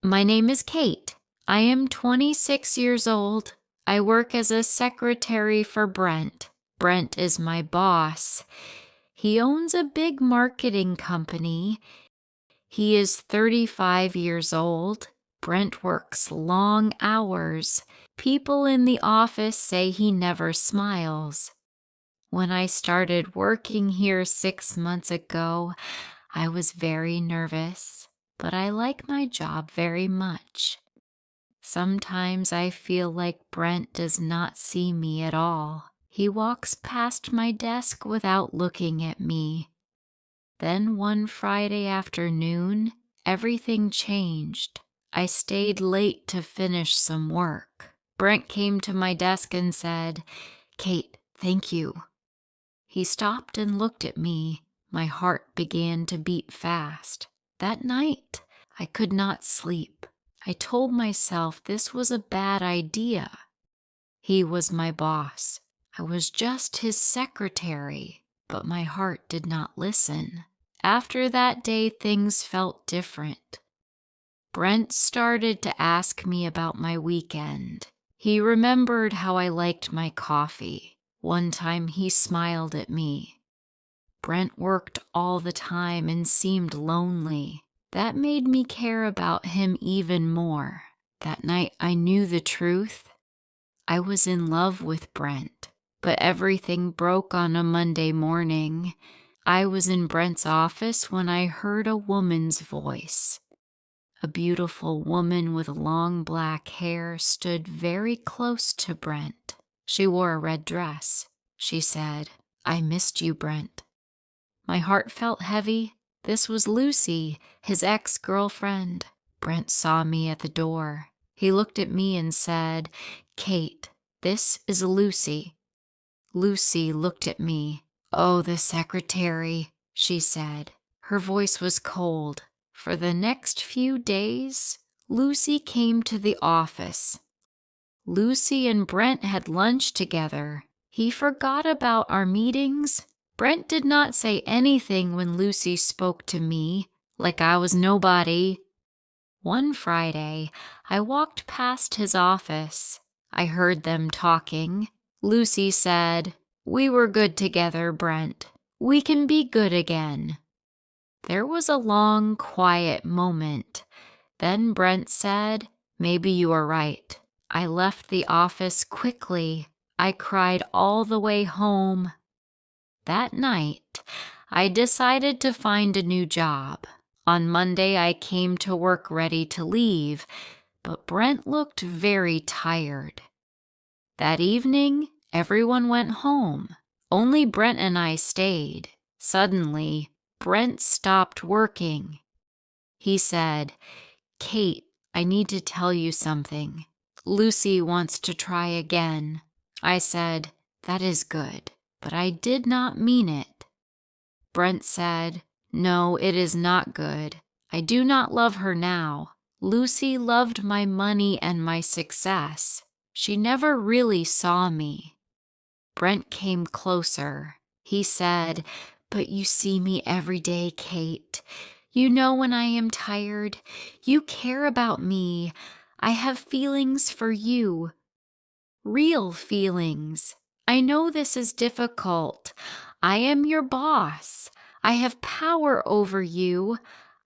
My name is Kate. I am 26 years old. I work as a secretary for Brent. Brent is my boss. He owns a big marketing company. He is 35 years old. Brent works long hours. People in the office say he never smiles. When I started working here 6 months ago, I was very nervous, but I like my job very much. Sometimes I feel like Brent does not see me at all. He walks past my desk without looking at me. Then one Friday afternoon, everything changed. I stayed late to finish some work. Brent came to my desk and said, "Kate, thank you." He stopped and looked at me. My heart began to beat fast. That night, I could not sleep. I told myself this was a bad idea. He was my boss. I was just his secretary, but my heart did not listen. After that day, things felt different. Brent started to ask me about my weekend. He remembered how I liked my coffee. One time he smiled at me. Brent worked all the time and seemed lonely. That made me care about him even more. That night I knew the truth. I was in love with Brent, but everything broke on a Monday morning. I was in Brent's office when I heard a woman's voice. A beautiful woman with long black hair stood very close to Brent. She wore a red dress. She said, "I missed you, Brent." My heart felt heavy. This was Lucy, his ex-girlfriend. Brent saw me at the door. He looked at me and said, "Kate, this is Lucy." Lucy looked at me. "Oh, the secretary," she said. Her voice was cold. For the next few days, Lucy came to the office. Lucy and Brent had lunch together. He forgot about our meetings. Brent did not say anything when Lucy spoke to me, like I was nobody. One Friday, I walked past his office. I heard them talking. Lucy said, "We were good together, Brent. We can be good again." There was a long, quiet moment. Then Brent said, "Maybe you are right." I left the office quickly. I cried all the way home. That night, I decided to find a new job. On Monday, I came to work ready to leave, but Brent looked very tired. That evening, everyone went home. Only Brent and I stayed. Suddenly, Brent stopped working. He said, "Kate, I need to tell you something. Lucy wants to try again." I said, "That is good, but I did not mean it." Brent said, "No, it is not good. I do not love her now. Lucy loved my money and my success. She never really saw me." Brent came closer. He said, "But you see me every day, Kate. You know when I am tired. You care about me. I have feelings for you. Real feelings. I know this is difficult. I am your boss. I have power over you.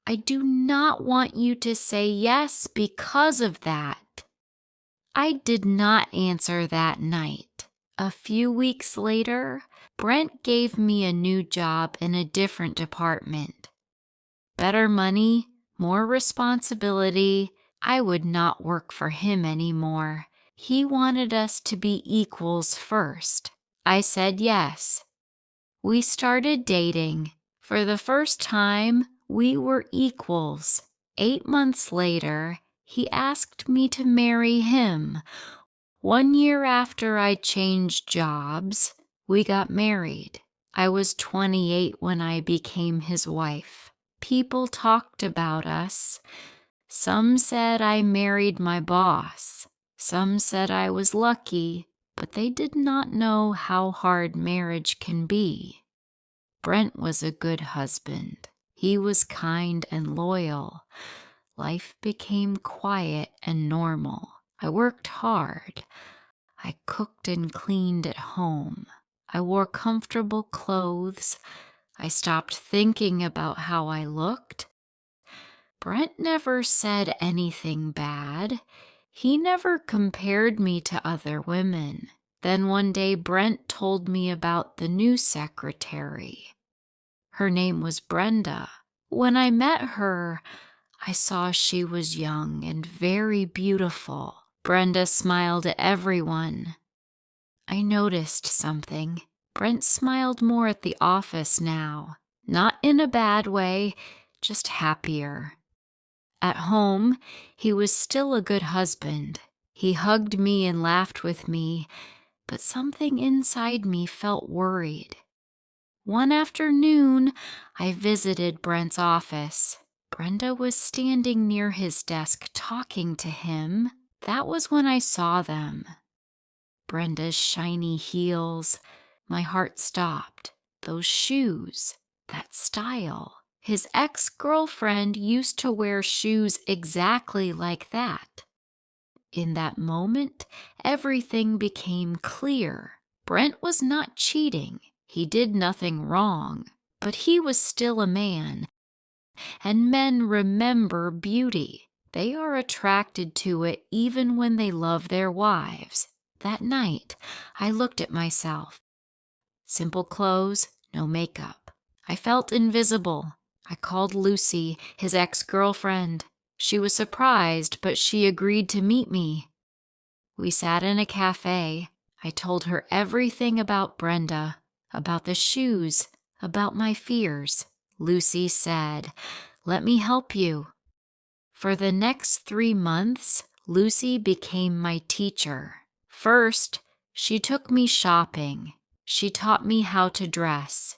I do not want you to say yes because of that." I did not answer that night. A few weeks later, Brent gave me a new job in a different department. Better money, more responsibility. I would not work for him anymore. He wanted us to be equals first. I said yes. We started dating. For the first time, we were equals. 8 months later, he asked me to marry him. 1 year after I changed jobs, we got married. I was 28 when I became his wife. People talked about us. Some said I married my boss. Some said I was lucky, but they did not know how hard marriage can be. Brent was a good husband. He was kind and loyal. life became quiet and normal. I worked hard. I cooked and cleaned at home. I wore comfortable clothes. I stopped thinking about how I looked. Brent never said anything bad. He never compared me to other women. Then one day Brent told me about the new secretary. Her name was Brenda. When I met her, I saw she was young and very beautiful. Brenda smiled at everyone. I noticed something. Brent smiled more at the office now. Not in a bad way, just happier. At home, he was still a good husband. He hugged me and laughed with me, but something inside me felt worried. One afternoon, I visited Brent's office. Brenda was standing near his desk talking to him. That was when I saw them. Brenda's shiny heels. My heart stopped. Those shoes. That style. His ex-girlfriend used to wear shoes exactly like that. In that moment, everything became clear. Brent was not cheating. He did nothing wrong, but he was still a man. And men remember beauty. They are attracted to it even when they love their wives. That night, I looked at myself. Simple clothes, no makeup. I felt invisible. I called Lucy, his ex-girlfriend. She was surprised, but she agreed to meet me. We sat in a cafe. I told her everything about Brenda, about the shoes, about my fears. Lucy said, "Let me help you." For the next 3 months, Lucy became my teacher. First, she took me shopping. She taught me how to dress.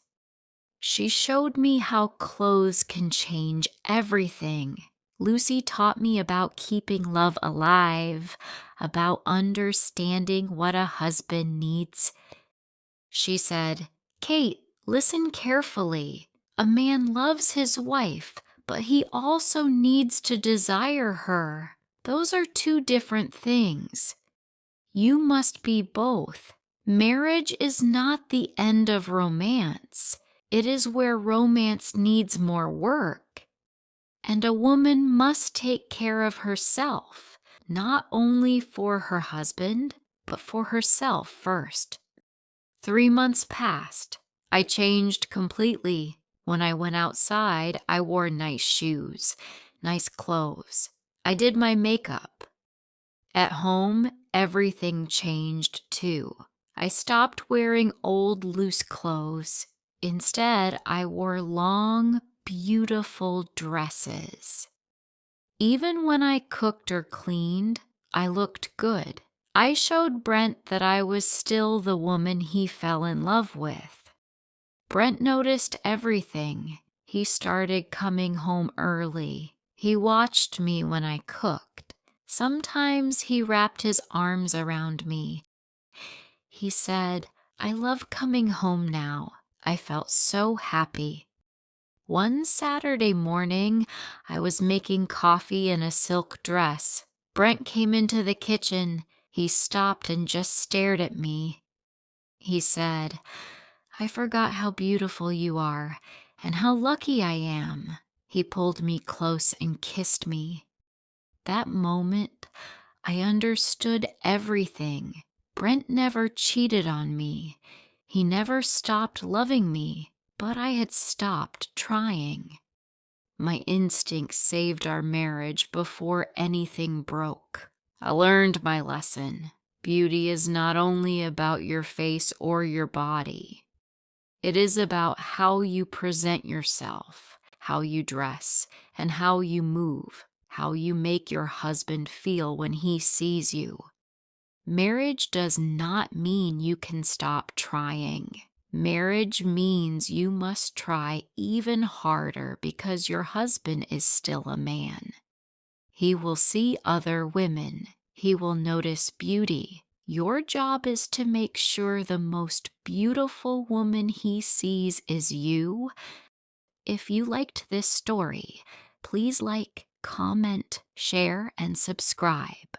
She showed me how clothes can change everything. Lucy taught me about keeping love alive, about understanding what a husband needs. She said, "Kate, listen carefully. A man loves his wife, but he also needs to desire her. Those are 2 different things. You must be both. Marriage is not the end of romance. It is where romance needs more work. And a woman must take care of herself, not only for her husband, but for herself first." 3 months passed. I changed completely. When I went outside, I wore nice shoes, nice clothes. I did my makeup. At home, everything changed too. I stopped wearing old, loose clothes. Instead, I wore long, beautiful dresses. Even when I cooked or cleaned, I looked good. I showed Brent that I was still the woman he fell in love with. Brent noticed everything. He started coming home early. He watched me when I cooked. Sometimes he wrapped his arms around me. He said, "I love coming home now." I felt so happy. One Saturday morning, I was making coffee in a silk dress. Brent came into the kitchen. He stopped and just stared at me. He said, "I forgot how beautiful you are and how lucky I am." He pulled me close and kissed me. That moment, I understood everything. Brent never cheated on me. He never stopped loving me, but I had stopped trying. My instincts saved our marriage before anything broke. I learned my lesson. Beauty is not only about your face or your body. It is about how you present yourself, how you dress, and how you move, how you make your husband feel when he sees you. Marriage does not mean you can stop trying. Marriage means you must try even harder because your husband is still a man. He will see other women. He will notice beauty. Your job is to make sure the most beautiful woman he sees is you. If you liked this story, please like, comment, share, and subscribe.